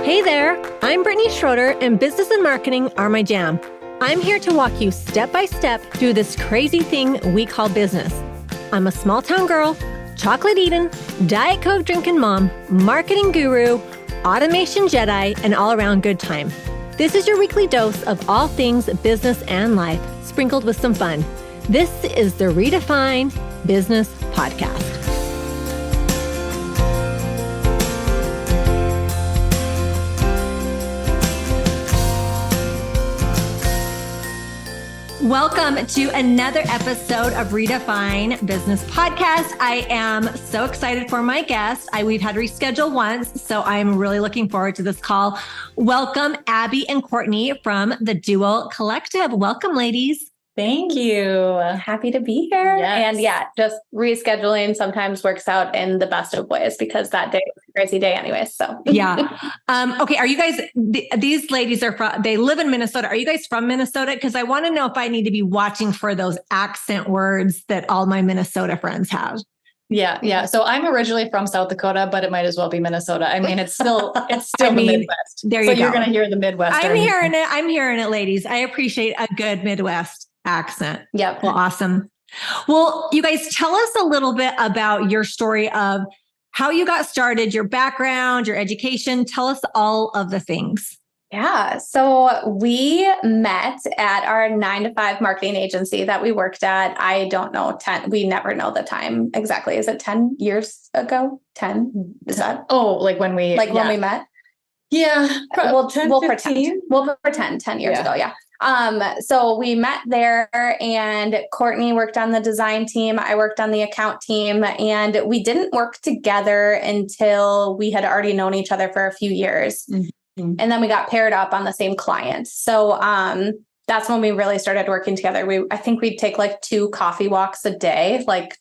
Hey there, I'm Brittany Schroeder, and business and marketing are my jam. I'm here to walk you step by step through this crazy thing we call business. I'm a small town girl, chocolate eating, Diet Coke drinking mom, marketing guru, automation Jedi, and all around good time. This is your weekly dose of all things business and life, sprinkled with some fun. This is the Redefine Business Podcast. Welcome to another episode of Redefine Business Podcast. I am so excited for my guest. We've had to reschedule once, so I'm really looking forward to this call. Welcome, Abby and Courtney from the Duo Collective. Welcome, ladies. Thank you. Happy to be here. Yes. And yeah, just rescheduling sometimes works out in the best of ways because that day was a crazy day anyway. So yeah. Okay. Are you guys, these ladies they live in Minnesota. Are you guys from Minnesota? Because I want to know if I need to be watching for those accent words that all my Minnesota friends have. Yeah. So I'm originally from South Dakota, but it might as well be Minnesota. I mean, it's still the Midwest. There you go. You're going to hear the Midwest. I'm hearing it, ladies. I appreciate a good Midwest accent. Yep. Well, awesome. Well, you guys, tell us a little bit about your story of how you got started, your background, your education. Tell us all of the things. Yeah. So we met at our 9-to-5 marketing agency that we worked at. I don't know, we never know the time exactly. Is it 10 years ago? 10? Is that? like when we met? Yeah. We'll pretend 10 years ago. Yeah. So we met there and Courtney worked on the design team. I worked on the account team, and we didn't work together until we had already known each other for a few years. Mm-hmm. And then we got paired up on the same client. So, that's when we really started working together. I think we'd take like 2 coffee walks a day, like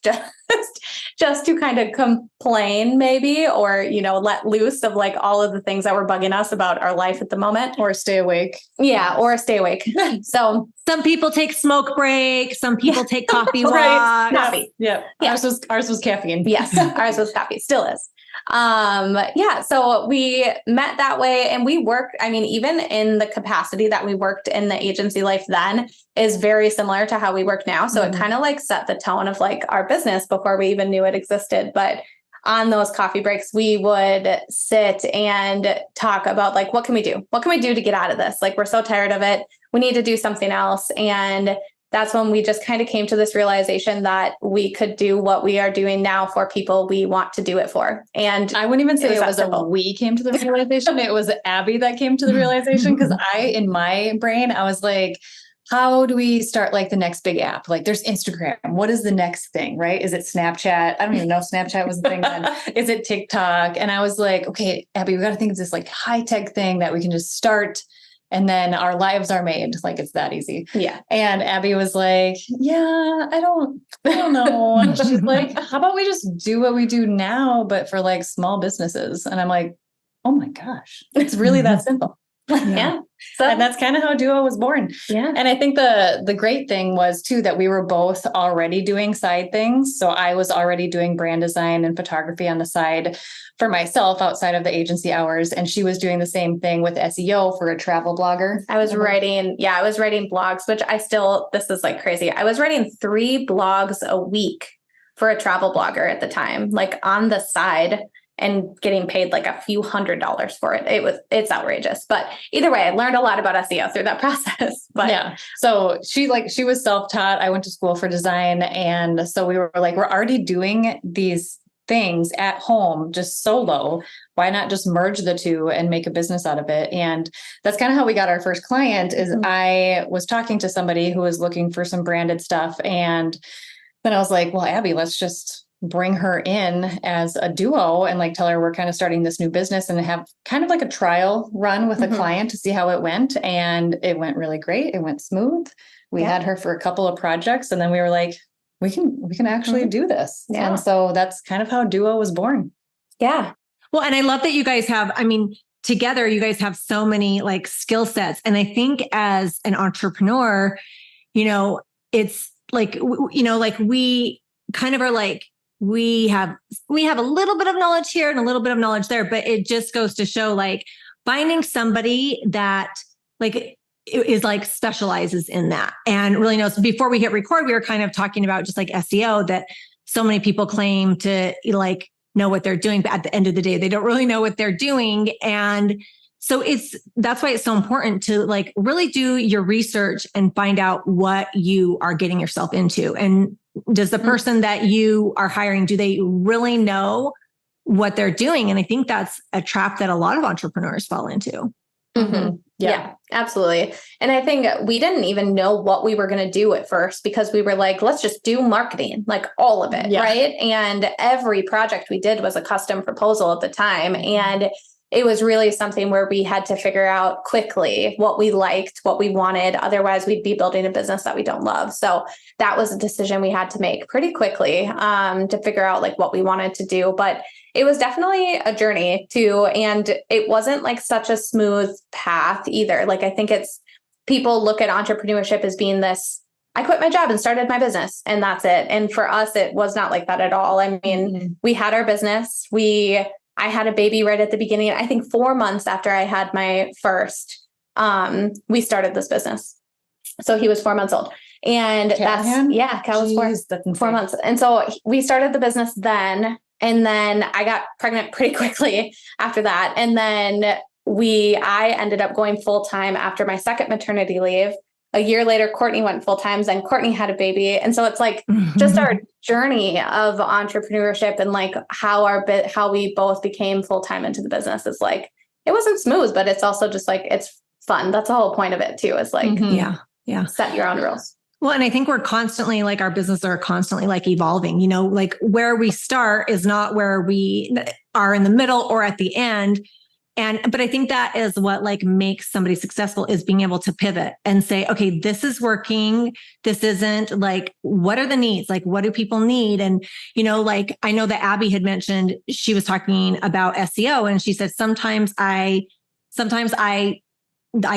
just to kind of complain maybe, or, let loose of like all of the things that were bugging us about our life at the moment. Or stay awake. Yeah. Or stay awake. So some people take smoke breaks. Some people take coffee walks. Right. Coffee. Yeah. Ours was caffeine. Yes. Ours was coffee. Still is. So we met that way, and we worked, even in the capacity that we worked in the agency life then is very similar to how we work now. So it kind of like set the tone of like our business before we even knew it existed. But on those coffee breaks, we would sit and talk about like, what can we do? What can we do to get out of this? Like, we're so tired of it. We need to do something else. And that's when we just kind of came to this realization that we could do what we are doing now for people we want to do it for. And I wouldn't even say it was we came to the realization. It was Abby that came to the realization, because in my brain, I was like, how do we start like the next big app? Like, there's Instagram. What is the next thing, right? Is it Snapchat? I don't even know if Snapchat was the thing then. Is it TikTok? And I was like, okay, Abby, we got to think of this like high tech thing that we can just start, and then our lives are made. Like, it's that easy. Yeah. And Abby was like, yeah, I don't know. And she's like, how about we just do what we do now, but for like small businesses? And I'm like, oh my gosh, it's really that simple. Yeah. And that's kind of how Duo was born. Yeah. And I think the great thing was too, that we were both already doing side things. So I was already doing brand design and photography on the side for myself outside of the agency hours. And she was doing the same thing with SEO for a travel blogger. I was writing blogs, which this is like crazy. I was writing 3 blogs a week for a travel blogger at the time, like on the side, and getting paid like a few $100s for it. It's outrageous. But either way, I learned a lot about SEO through that process. But yeah. So she was self-taught. I went to school for design. And so we were like, we're already doing these things at home, just solo. Why not just merge the two and make a business out of it? And that's kind of how we got our first client. Is I was talking to somebody who was looking for some branded stuff. And then I was like, well, Abby, let's just bring her in as a duo and like tell her we're kind of starting this new business and have kind of like a trial run with a client to see how it went. And it went really great. It went smooth. We had her for a couple of projects, and then we were like, we can actually do this. Yeah. And so that's kind of how Duo was born. Yeah. Well, and I love that you guys have, together, you guys have so many like skill sets. And I think as an entrepreneur, it's like, we kind of are like, we have a little bit of knowledge here and a little bit of knowledge there, but it just goes to show like finding somebody that like is like specializes in that and really knows. Before we hit record, we were kind of talking about just like SEO, that so many people claim to like know what they're doing, but at the end of the day, they don't really know what they're doing. And so that's why it's so important to like really do your research and find out what you are getting yourself into. And does the person that you are hiring, do they really know what they're doing? And I think that's a trap that a lot of entrepreneurs fall into. Mm-hmm. Yeah, absolutely. And I think we didn't even know what we were going to do at first, because we were like, let's just do marketing, like all of it. Right. And every project we did was a custom proposal at the time. And it was really something where we had to figure out quickly what we liked, what we wanted. Otherwise, we'd be building a business that we don't love. So that was a decision we had to make pretty quickly to figure out like what we wanted to do. But it was definitely a journey too. And it wasn't like such a smooth path either. Like, I think people look at entrepreneurship as being this, I quit my job and started my business and that's it. And for us, it was not like that at all. I mean, we had our business. I had a baby right at the beginning. I think 4 months after I had my first, we started this business. So he was 4 months old. And Cal was 4 months. And so we started the business then. And then I got pregnant pretty quickly after that. And then I ended up going full time after my second maternity leave. A year later, Courtney went full time, then Courtney had a baby. And so it's like just our journey of entrepreneurship and like how we both became full time into the business is like, it wasn't smooth, but it's also just like, it's fun. That's the whole point of it too, is like, set your own rules. Well, and I think we're constantly like, our businesses are constantly like evolving, you know, like where we start is not where we are in the middle or at the end. But I think that is what like makes somebody successful, is being able to pivot and say, okay, this is working. This isn't. Like, what are the needs? Like, what do people need? And, you know, like, I know that Abby had mentioned, she was talking about SEO and she said, sometimes I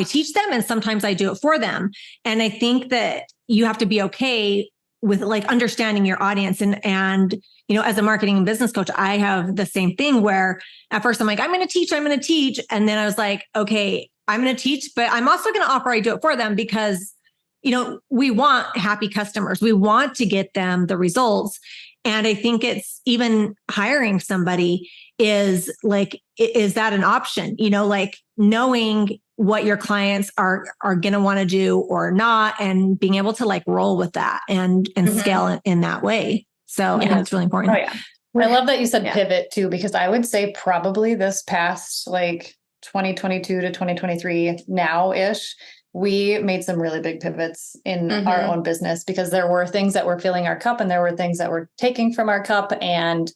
teach them and sometimes I do it for them. And I think that you have to be okay with like understanding your audience and, you know, as a marketing and business coach, I have the same thing where at first I'm like, I'm going to teach. And then I was like, okay, I'm going to teach, but I'm also going to offer, I do it for them because, you know, we want happy customers. We want to get them the results. And I think it's even hiring somebody is like, is that an option? You know, like knowing what your clients are going to want to do or not, and being able to like roll with that and scale in that way. So I think it's really important. Oh, yeah. I love that you said pivot too, because I would say probably this past like 2022 to 2023 now-ish, we made some really big pivots in our own business, because there were things that were filling our cup and there were things that were taking from our cup. And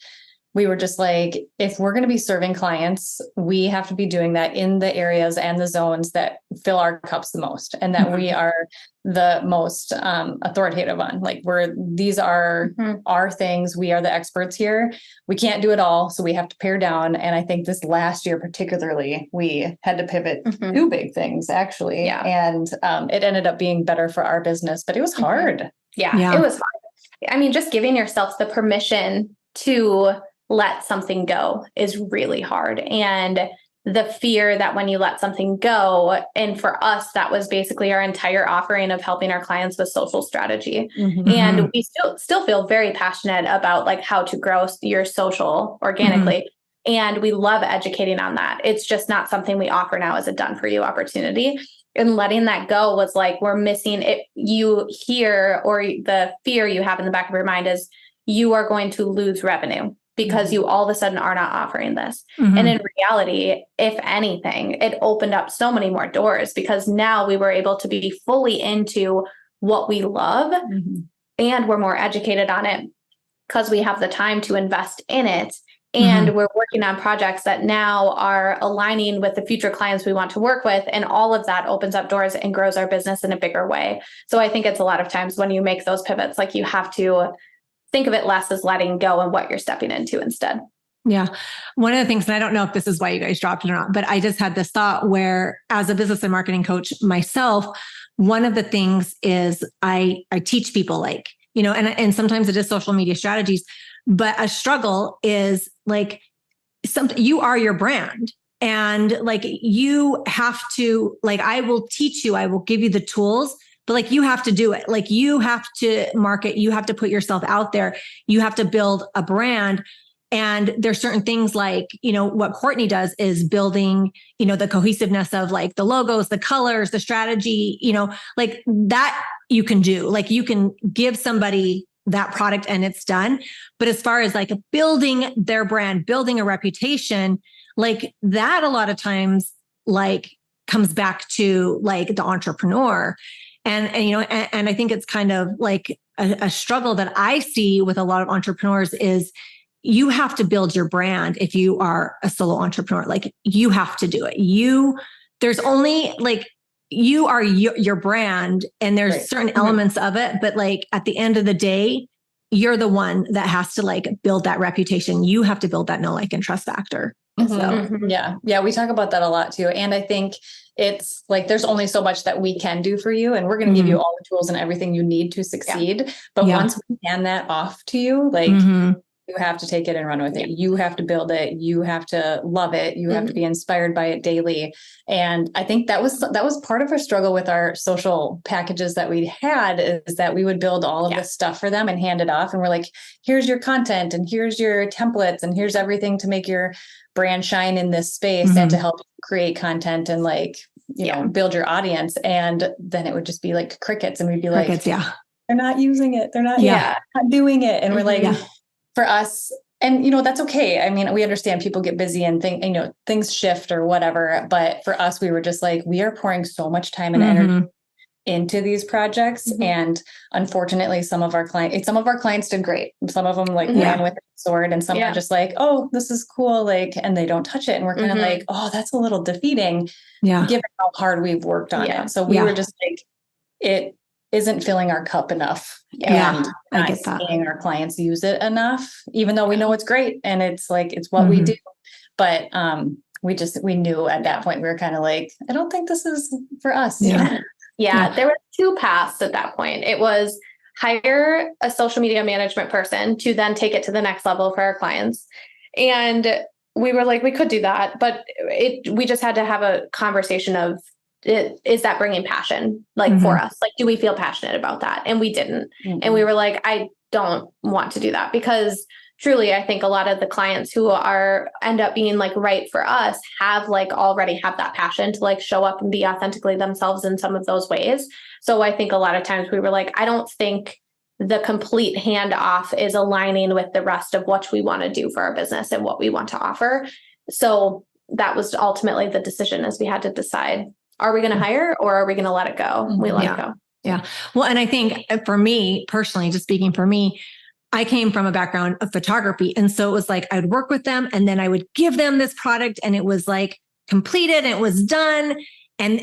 we were just like, if we're going to be serving clients, we have to be doing that in the areas and the zones that fill our cups the most, and that we are the most authoritative on. Like these are our things. We are the experts here. We can't do it all. So we have to pare down. And I think this last year, particularly, we had to pivot 2 big things actually. Yeah. And it ended up being better for our business, but it was hard. Yeah, it was hard. I mean, just giving yourself the permission to let something go is really hard. And the fear that when you let something go, and for us, that was basically our entire offering of helping our clients with social strategy. And we still feel very passionate about like how to grow your social organically. And we love educating on that. It's just not something we offer now as a done for you opportunity. And letting that go was like, we're missing it. You hear, or the fear you have in the back of your mind is you are going to lose revenue because you all of a sudden are not offering this. And in reality, if anything, it opened up so many more doors, because now we were able to be fully into what we love and we're more educated on it because we have the time to invest in it. And we're working on projects that now are aligning with the future clients we want to work with. And all of that opens up doors and grows our business in a bigger way. So I think it's a lot of times when you make those pivots, like you have to think of it less as letting go and what you're stepping into instead. Yeah. One of the things, and I don't know if this is why you guys dropped it or not, but I just had this thought where as a business and marketing coach myself, one of the things is I teach people like, you know, and sometimes it is social media strategies, but a struggle is like you are your brand. And like, you have to, like, I will teach you, I will give you the tools, but like, you have to do it. Like, you have to market, you have to put yourself out there. You have to build a brand. And there's certain things like, what Courtney does is building, the cohesiveness of like the logos, the colors, the strategy, like that you can do. Like, you can give somebody that product and it's done. But as far as like building their brand, building a reputation, like that a lot of times like comes back to like the entrepreneur. And I think it's kind of like a struggle that I see with a lot of entrepreneurs is you have to build your brand. If you are a solo entrepreneur, like you have to do it. There's only like, you are your brand and there's certain elements of it, but like at the end of the day, you're the one that has to like build that reputation. You have to build that know, like, and trust factor. Yeah. We talk about that a lot too. And I think it's like, there's only so much that we can do for you. And we're going to give you all the tools and everything you need to succeed. But once we hand that off to you, like you have to take it and run with it. You have to build it. You have to love it. You have to be inspired by it daily. And I think that was part of our struggle with our social packages that we had, is that we would build all of this stuff for them and hand it off. And we're like, here's your content and here's your templates and here's everything to make your brand shine in this space and to help create content and like, build your audience. And then it would just be like crickets. And we'd be like, they're not using it. They're not, not doing it. And we're like, for us, and that's okay. I mean, we understand people get busy and things shift or whatever. But for us, we were just like, we are pouring so much time and energy into these projects. And unfortunately, some of our clients did great. Some of them like ran with the sword, and some are just like, oh, this is cool. Like, and they don't touch it. And we're kind of like, oh, that's a little defeating given how hard we've worked on it. So we were just like, it isn't filling our cup enough. And I get that. Seeing our clients use it enough, even though we know it's great and it's like, it's what we do. But we knew at that point, we were kind of like, I don't think this is for us. There were two paths at that point. It was hire a social media management person to then take it to the next level for our clients. And we were like, we could do that, but we just had to have a conversation of, is that bringing passion for us? Like, do we feel passionate about that? And we didn't. And we were like, I don't want to do that, because truly, I think a lot of the clients who end up being like right for us have like already have that passion to like show up and be authentically themselves in some of those ways. So I think a lot of times we were like, I don't think the complete handoff is aligning with the rest of what we want to do for our business and what we want to offer. So that was ultimately the decision, as we had to decide, are we going to hire or are we going to let it go? We let it go. Yeah. Well, and I think for me personally, just speaking for me, I came from a background of photography. And so it was like, I'd work with them and then I would give them this product and it was like completed and it was done. And,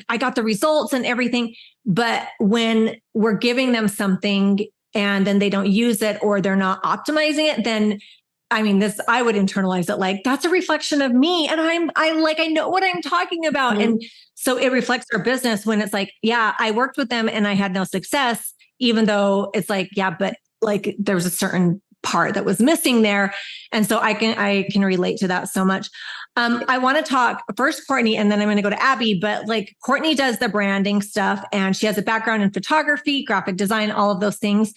I got the results and everything. But when we're giving them something and then they don't use it or they're not optimizing it, then I would internalize it like, that's a reflection of me. And I know what I'm talking about. And so it reflects our business when it's like, I worked with them and I had no success, even though it's like, but like there was a certain part that was missing there. And so I can relate to that so much. I want to talk first Courtney, and then I'm going to go to Abby, but like Courtney does the branding stuff and she has a background in photography, graphic design, all of those things.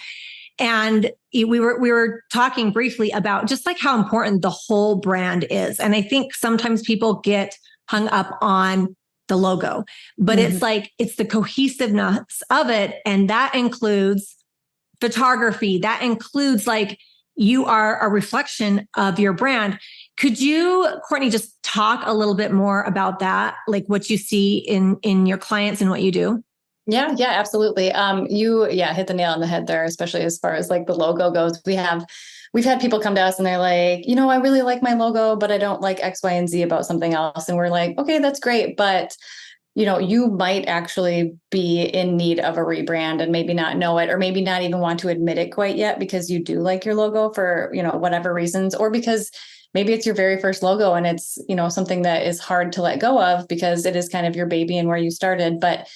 And we were talking briefly about just like how important the whole brand is. And I think sometimes people get hung up on the logo, but it's like, it's the cohesiveness of it. And that includes photography. That includes like, you are a reflection of your brand. Could you, Courtney, just talk a little bit more about that? Like what you see in your clients and what you do? Yeah, absolutely. You hit the nail on the head there, especially as far as like the logo goes. We've had people come to us and they're like, I really like my logo, but I don't like X, Y, and Z about something else. And we're like, okay, that's great. But you might actually be in need of a rebrand and maybe not know it, or maybe not even want to admit it quite yet because you do like your logo for, whatever reasons, or because maybe it's your very first logo and it's, something that is hard to let go of because it is kind of your baby and where you started. But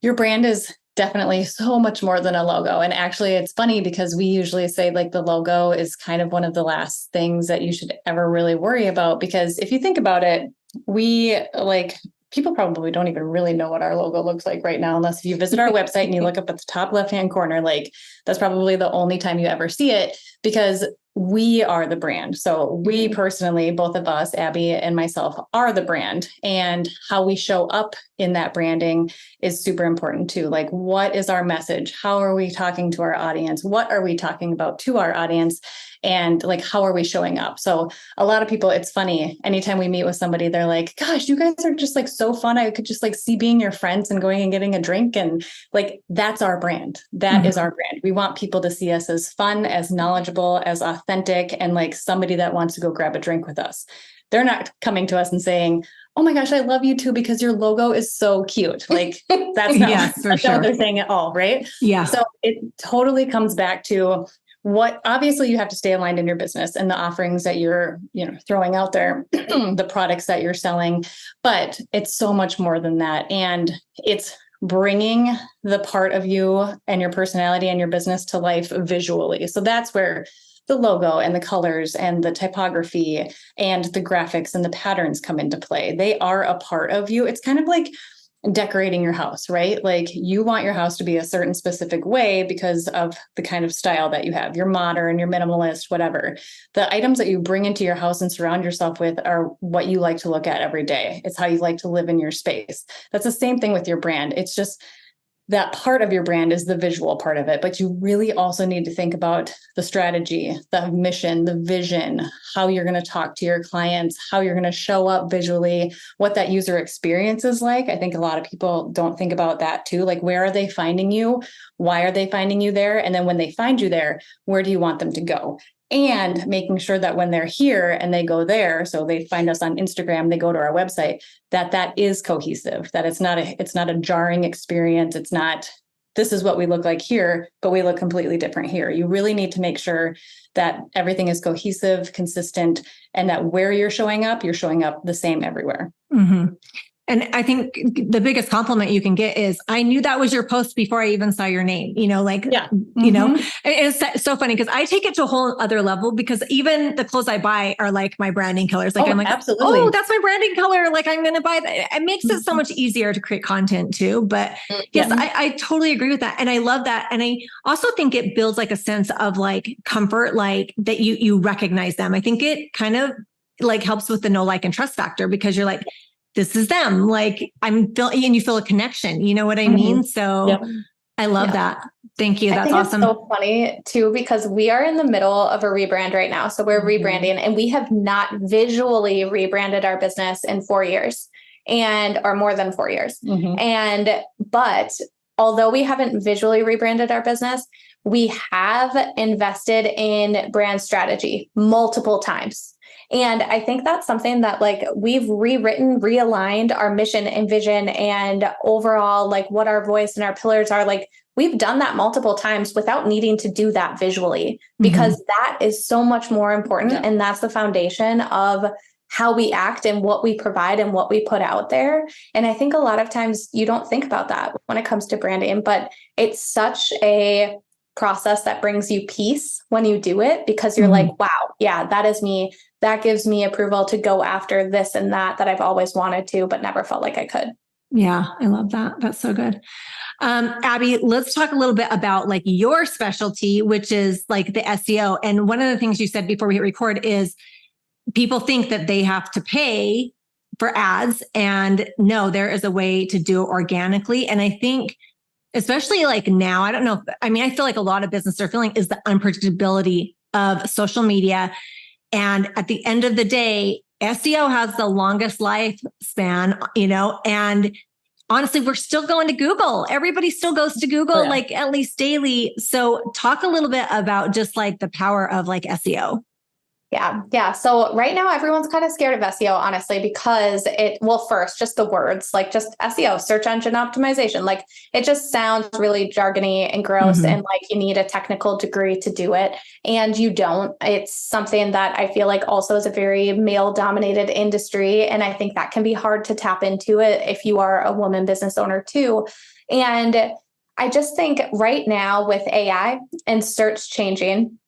your brand is definitely so much more than a logo. And actually, it's funny because we usually say like the logo is kind of one of the last things that you should ever really worry about. Because if you think about it, we like people probably don't even really know what our logo looks like right now, unless if you visit our website and you look up at the top left-hand corner, like that's probably the only time you ever see it, because we are the brand. So we personally, both of us, Abby and myself, are the brand, and how we show up in that branding is super important too. Like, what is our message? How are we talking to our audience? What are we talking about to our audience? And like, how are we showing up? So a lot of people, it's funny, anytime we meet with somebody, they're like, gosh, you guys are just like so fun. I could just like see being your friends and going and getting a drink. And like, that's our brand. That is our brand. We want people to see us as fun, as knowledgeable, as authentic, and like somebody that wants to go grab a drink with us. They're not coming to us and saying, oh my gosh, I love you too, because your logo is so cute. Like that's not, Yes, for that's not sure. what they're saying at all. Right. Yeah. So it totally comes back to what, obviously you have to stay aligned in your business and the offerings that you're, throwing out there, the products that you're selling, but it's so much more than that. And it's bringing the part of you and your personality and your business to life visually. So that's where the logo and the colors and the typography and the graphics and the patterns come into play. They are a part of you. It's kind of like decorating your house, right? Like you want your house to be a certain specific way because of the kind of style that you have. You're modern, you're minimalist, whatever. The items that you bring into your house and surround yourself with are what you like to look at every day. It's how you like to live in your space. That's the same thing with your brand. It's just that part of your brand is the visual part of it, but you really also need to think about the strategy, the mission, the vision, how you're going to talk to your clients, how you're going to show up visually, what that user experience is like. I think a lot of people don't think about that too. Like, where are they finding you? Why are they finding you there? And then when they find you there, where do you want them to go? And making sure that when they're here and they go there, so they find us on Instagram, they go to our website, that is cohesive, that it's not a jarring experience. It's not, this is what we look like here, but we look completely different here. You really need to make sure that everything is cohesive, consistent, and that where you're showing up the same everywhere. Mm-hmm. And I think the biggest compliment you can get is, I knew that was your post before I even saw your name, it's so funny because I take it to a whole other level, because even the clothes I buy are like my branding colors. Like, I'm like, absolutely. Oh, that's my branding color. Like, I'm going to buy that. It makes it so much easier to create content too. But yes, I totally agree with that. And I love that. And I also think it builds like a sense of like comfort, like that you recognize them. I think it kind of like helps with the know, like, and trust factor, because you're like, this is them. Like, I'm feeling, and you feel a connection. You know what I mean? So I love that. Thank you. That's awesome. It's so funny too, because we are in the middle of a rebrand right now. So we're rebranding, and we have not visually rebranded our business in 4 years or more than 4 years. But although we haven't visually rebranded our business, we have invested in brand strategy multiple times. And I think that's something that like we've rewritten, realigned our mission and vision and overall, like what our voice and our pillars are. Like, we've done that multiple times without needing to do that visually, because that is so much more important. Yeah. And that's the foundation of how we act and what we provide and what we put out there. And I think a lot of times you don't think about that when it comes to branding, but it's such a process that brings you peace when you do it, because you're like, wow, yeah, that is me. That gives me approval to go after this and that I've always wanted to, but never felt like I could. Yeah, I love that. That's so good. Abby, let's talk a little bit about like your specialty, which is like the SEO. And one of the things you said before we hit record is people think that they have to pay for ads, and no, there is a way to do it organically. And I think, especially like now, I don't know. I feel like a lot of businesses are feeling is the unpredictability of social media. And at the end of the day, SEO has the longest lifespan, and honestly, we're still going to Google. Everybody still goes to Google, like at least daily. So talk a little bit about just like the power of like SEO. Yeah. So right now, everyone's kind of scared of SEO, honestly, because first, just the words, like just SEO, search engine optimization, like it just sounds really jargony and gross, and like you need a technical degree to do it. And you don't. It's something that I feel like also is a very male dominated industry. And I think that can be hard to tap into it if you are a woman business owner too. And I just think right now with AI and search changing,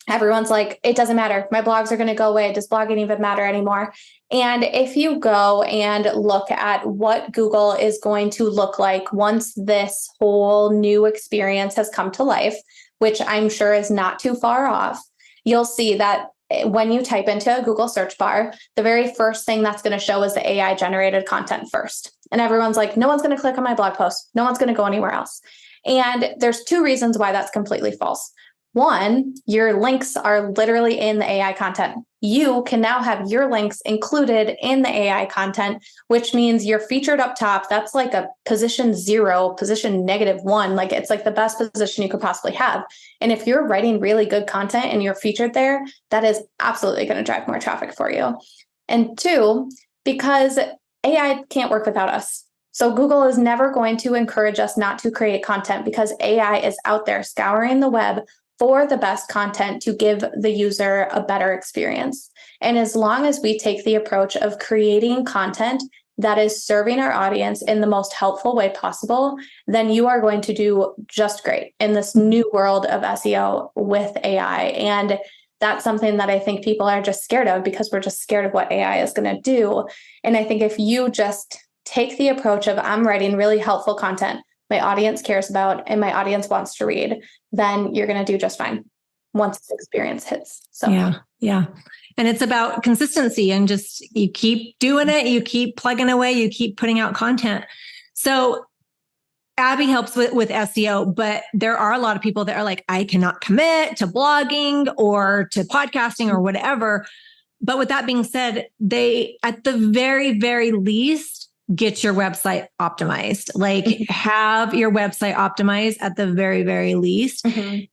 everyone's like, it doesn't matter. My blogs are going to go away. Does blogging even matter anymore? And if you go and look at what Google is going to look like once this whole new experience has come to life, which I'm sure is not too far off, you'll see that when you type into a Google search bar, the very first thing that's going to show is the AI generated content first. And everyone's like, no one's going to click on my blog post. No one's going to go anywhere else. And there's two reasons why that's completely false. One, your links are literally in the AI content. You can now have your links included in the AI content, which means you're featured up top. That's like a position 0, position -1. Like it's like the best position you could possibly have. And if you're writing really good content and you're featured there, that is absolutely going to drive more traffic for you. And two, because AI can't work without us. So Google is never going to encourage us not to create content because AI is out there scouring the web for the best content to give the user a better experience. And as long as we take the approach of creating content that is serving our audience in the most helpful way possible, then you are going to do just great in this new world of SEO with AI. And that's something that I think people are just scared of because we're just scared of what AI is going to do. And I think if you just take the approach of I'm writing really helpful content my audience cares about and my audience wants to read, then you're going to do just fine once this experience hits. So yeah. And it's about consistency and just you keep doing it, you keep plugging away, you keep putting out content. So Abby helps with SEO, but there are a lot of people that are like, I cannot commit to blogging or to podcasting or whatever. But with that being said, they, at the very, very least, get your website optimized, like have your website optimized at the very, very least.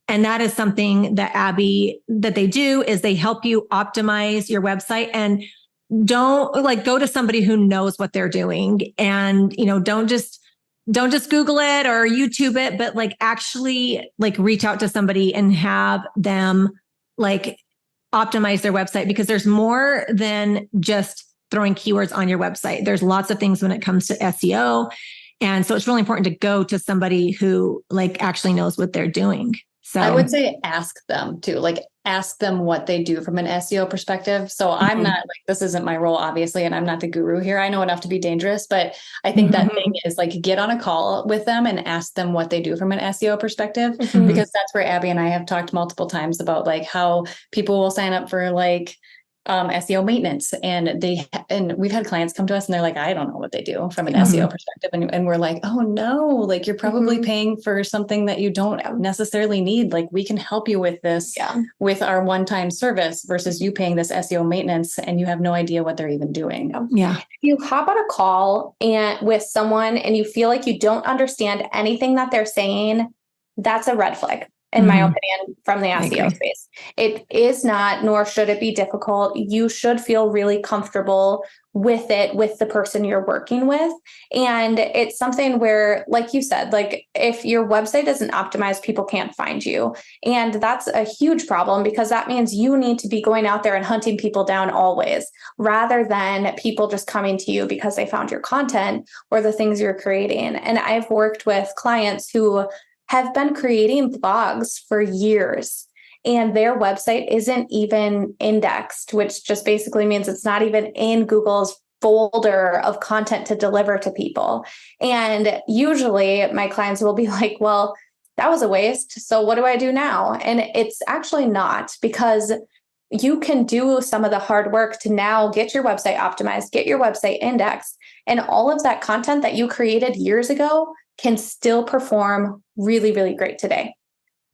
And that is something that that they do is they help you optimize your website and don't like go to somebody who knows what they're doing and, don't just Google it or YouTube it, but like actually like reach out to somebody and have them like optimize their website because there's more than just throwing keywords on your website. There's lots of things when it comes to SEO. And so it's really important to go to somebody who like actually knows what they're doing. So I would say ask them too, like ask them what they do from an SEO perspective. So I'm not like, this isn't my role, obviously, and I'm not the guru here. I know enough to be dangerous, but I think that thing is like get on a call with them and ask them what they do from an SEO perspective, because that's where Abby and I have talked multiple times about like how people will sign up for like SEO maintenance and we've had clients come to us and they're like, I don't know what they do from an SEO perspective. And we're like, oh no, like you're probably paying for something that you don't necessarily need. Like we can help you with this with our one-time service versus you paying this SEO maintenance and you have no idea what they're even doing. Yeah. If you hop on a call and with someone and you feel like you don't understand anything that they're saying, that's a red flag. In my opinion, from the SEO space. It is not, nor should it be difficult. You should feel really comfortable with it, with the person you're working with. And it's something where, like you said, like if your website isn't optimized, people can't find you. And that's a huge problem because that means you need to be going out there and hunting people down always, rather than people just coming to you because they found your content or the things you're creating. And I've worked with clients who have been creating blogs for years and their website isn't even indexed, which just basically means it's not even in Google's folder of content to deliver to people. And usually my clients will be like, well, that was a waste. So what do I do now? And it's actually not, because you can do some of the hard work to now get your website optimized, get your website indexed, and all of that content that you created years ago can still perform really, really great today.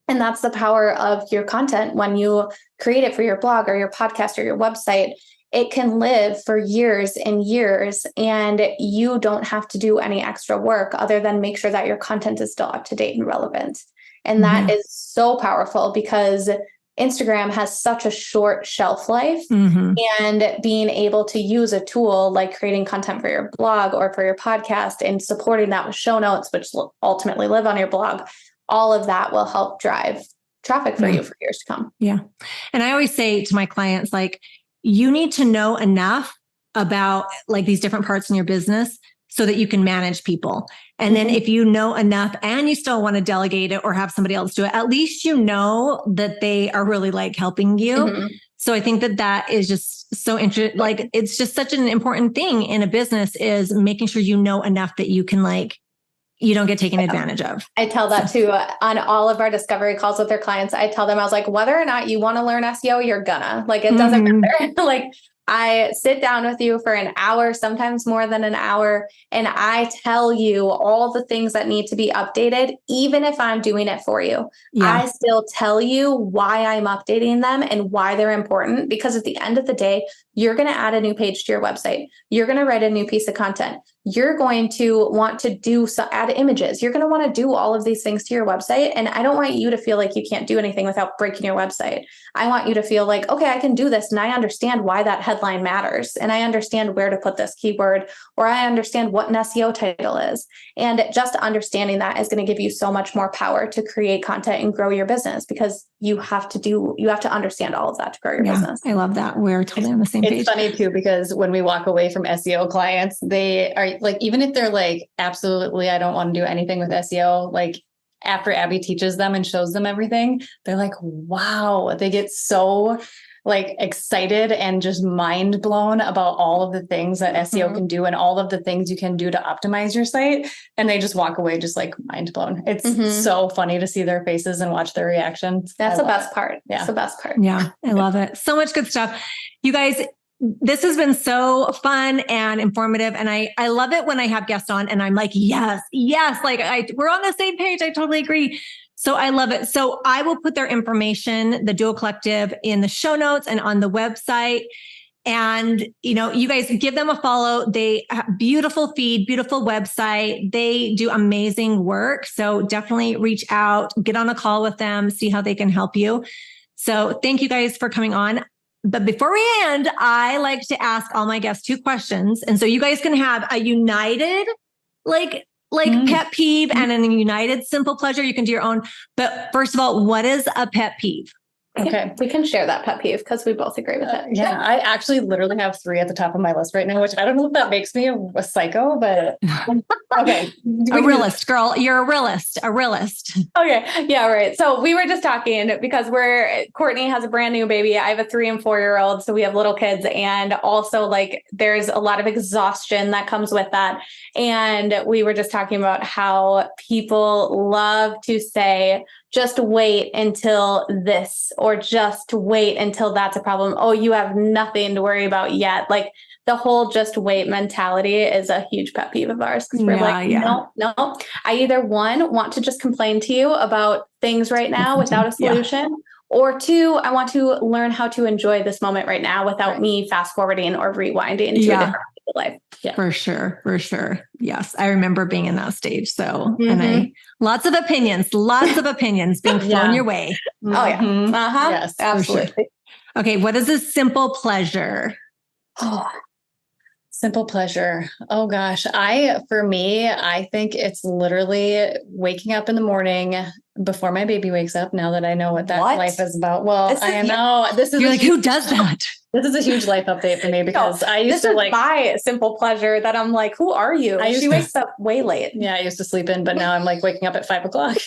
And that's the power of your content. When you create it for your blog or your podcast or your website, it can live for years and years, and you don't have to do any extra work other than make sure that your content is still up to date and relevant. And that is so powerful because Instagram has such a short shelf life, and being able to use a tool like creating content for your blog or for your podcast and supporting that with show notes, which will ultimately live on your blog, all of that will help drive traffic for you for years to come. Yeah. And I always say to my clients, like, you need to know enough about like these different parts in your business so that you can manage people. And then if you know enough and you still want to delegate it or have somebody else do it, at least you know that they are really like helping you. So I think that is just so interesting. Like, it's just such an important thing in a business, is making sure you know enough that you can you don't get taken advantage of. I tell that too on all of our discovery calls with their clients. I tell them, I was like, whether or not you want to learn SEO, you're gonna, like, it doesn't matter. Like, I sit down with you for an hour, sometimes more than an hour, and I tell you all the things that need to be updated, even if I'm doing it for you. I still tell you why I'm updating them and why they're important, because at the end of the day, you're going to add a new page to your website. You're going to write a new piece of content. You're going to want to add images. You're going to want to do all of these things to your website. And I don't want you to feel like you can't do anything without breaking your website. I want you to feel like, okay, I can do this. And I understand why that headline matters. And I understand where to put this keyword, or I understand what an SEO title is. And just understanding that is going to give you so much more power to create content and grow your business, because you have to understand all of that to grow your business. I love that. We're totally on the same page. It's funny too, because when we walk away from SEO clients, they are like, even if they're like, absolutely, I don't want to do anything with SEO, like after Abby teaches them and shows them everything, they're like, wow, they get so like excited and just mind blown about all of the things that SEO can do and all of the things you can do to optimize your site. And they just walk away just like mind blown. It's so funny to see their faces and watch their reactions. That's the best part. Yeah. That's the best part. Yeah. I love it. So much good stuff. You guys, this has been so fun and informative. And I love it when I have guests on and I'm like, yes, like we're on the same page. I totally agree. So I love it. So I will put their information, the Duo Collective, in the show notes and on the website. And, you guys give them a follow. They have beautiful feed, beautiful website. They do amazing work. So definitely reach out, get on a call with them, see how they can help you. So thank you guys for coming on. But before we end, I like to ask all my guests 2 questions. And so you guys can have a united, pet peeve and a united simple pleasure. You can do your own. But first of all, what is a pet peeve? Okay. We can share that pet peeve because we both agree with it. Yeah. I actually literally have 3 at the top of my list right now, which I don't know if that makes me a psycho, but okay. A realist, girl. You're a realist. Okay. Yeah. Right. So we were just talking because Courtney has a brand new baby. I have a 3 and 4-year-old. So we have little kids. And also there's a lot of exhaustion that comes with that. And we were just talking about how people love to say, just wait until this, or just wait until that's a problem. Oh, you have nothing to worry about yet. Like the whole just wait mentality is a huge pet peeve of ours. Cause we're no. I either 1, want to just complain to you about things right now without a solution, or 2, I want to learn how to enjoy this moment right now without me fast forwarding or rewinding to a different life. Yeah. For sure. Yes. I remember being in that stage. So, and lots of opinions being flown your way. Oh yeah. Yes, absolutely. Sure. Okay. What is a simple pleasure? Oh, simple pleasure. Oh gosh. For me, I think it's literally waking up in the morning before my baby wakes up. Now that I know what that life is about. Well, I know this is, you're like, who does that? This is a huge life update for me because I used to my simple pleasure that I'm like, who are you? She wakes up way late. Yeah. I used to sleep in, but now I'm like waking up at 5 o'clock.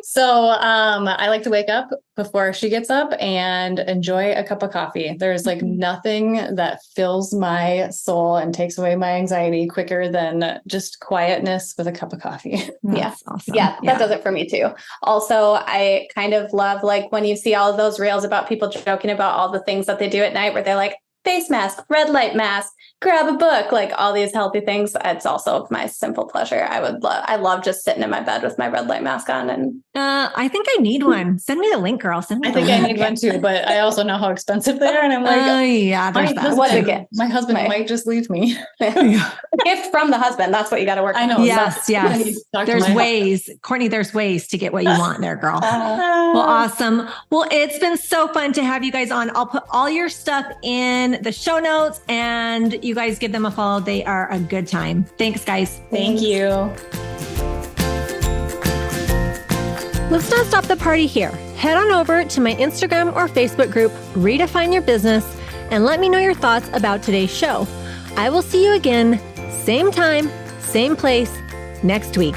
So, I like to wake up before she gets up and enjoy a cup of coffee. There's nothing that fills my soul and takes away my anxiety quicker than just quietness with a cup of coffee. That's awesome. Yeah. That does it for me too. Also, I kind of love when you see all of those reels about people joking about all the things that they do at night where they're like, face mask, red light mask, grab a book, all these healthy things. It's also my simple pleasure. I love just sitting in my bed with my red light mask on. And I think I need one. Send me the link, girl. I think I need one too, but I also know how expensive they are. And I'm like, there's that. My husband might just leave me. Gift from the husband. That's what you got to work on. I know. Yes. There's ways, Courtney, there's ways to get what you want there, girl. Well, awesome. Well, it's been so fun to have you guys on. I'll put all your stuff in the show notes and you guys give them a follow. They are a good time. Thanks, guys. Thank you. Let's not stop the party here. Head on over to my Instagram or Facebook group, Redefine Your Business, and let me know your thoughts about today's show. I will see you again, same time, same place next week.